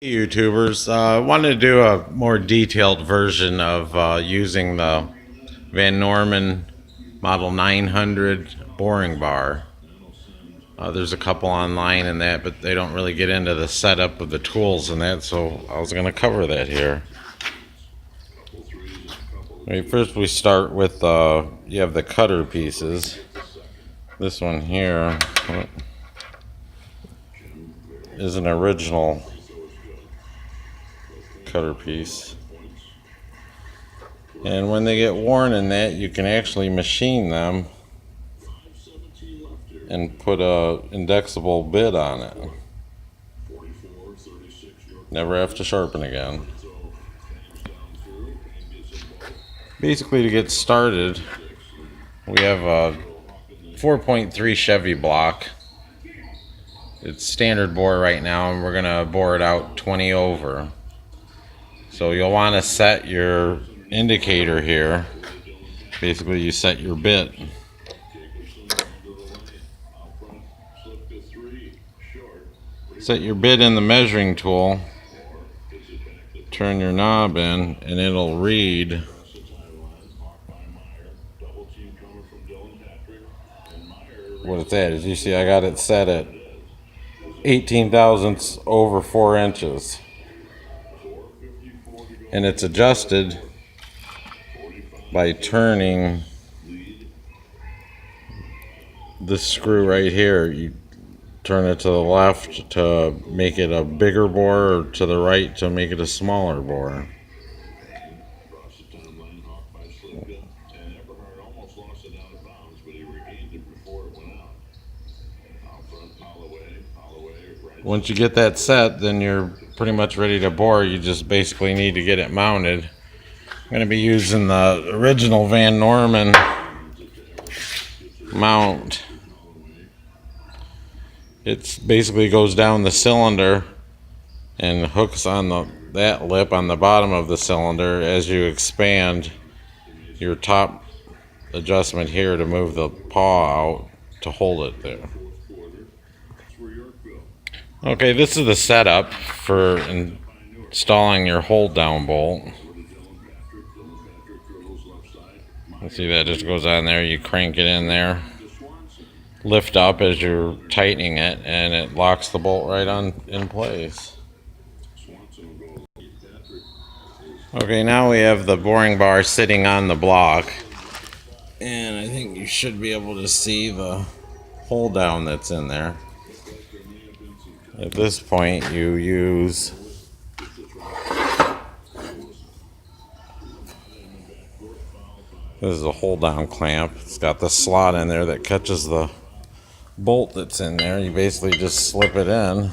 YouTubers, I wanted to do a more detailed version of using the Van Norman Model 900 boring bar. There's a couple online and that, but they don't really get into the setup of the tools and that, so I was going to cover that here. First we start with, you have the cutter pieces. This one here is an original cutter piece, and when they get worn in that, you can actually machine them and put a indexable bit on it. Never have to sharpen again. Basically, to get started, we have a 4.3 Chevy block. It's standard bore right now, and we're gonna bore it out 20 over. So you'll want to set your indicator here. Basically, you set your bit. Set your bit in the measuring tool. Turn your knob in, and it'll read what it's at. As you see, I got it set at 18 thousandths over 4 inches. And it's adjusted by turning this screw right here. You turn it to the left to make it a bigger bore, or to the right to make it a smaller bore. Once you get that set, then you're pretty much ready to bore. You just basically need to get it mounted. I'm going to be using the original Van Norman mount. It basically goes down the cylinder and hooks on that lip on the bottom of the cylinder. As you expand your top adjustment here to move the paw out to hold it there. Okay, this is the setup for installing your hold down bolt. You see that just goes on there. You crank it in there, lift up as you're tightening it, and it locks the bolt right on in place. Okay, now we have the boring bar sitting on the block, and I think you should be able to see the hold down that's in there. At this point, you use this is a hold down clamp. It's got the slot in there that catches the bolt that's in there. You basically just slip it in.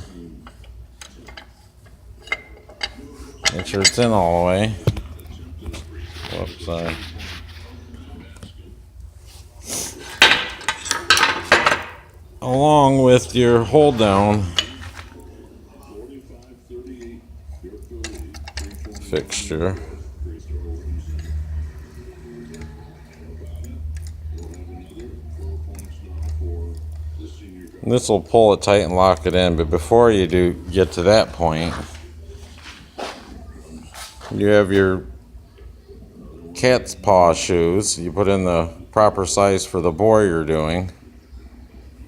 Make sure it's in all the way. Whoops, sorry. Along with your hold down fixture. This will pull it tight and lock it in, but before you do get to that point, you have your cat's paw shoes. You put in the proper size for the bore you're doing,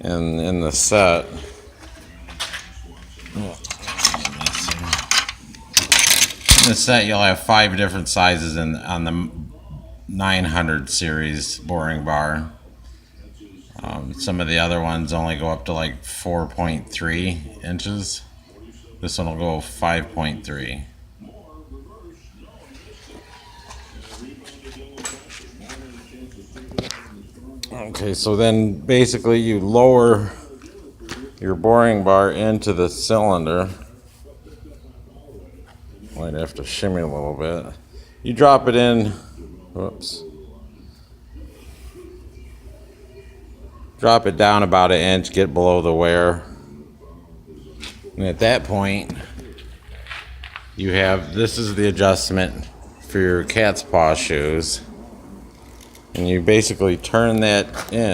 and in the set, you'll have 5 different sizes on the 900 series boring bar. Some of the other ones only go up to like 4.3 inches. This one will go 5.3. Okay, so then basically you lower your boring bar into the cylinder. Might have to shimmy a little bit. You drop it in. Whoops. Drop it down about 1 inch, get below the wear. And at that point, you have, this is the adjustment for your cat's paw shoes. And you basically turn that in.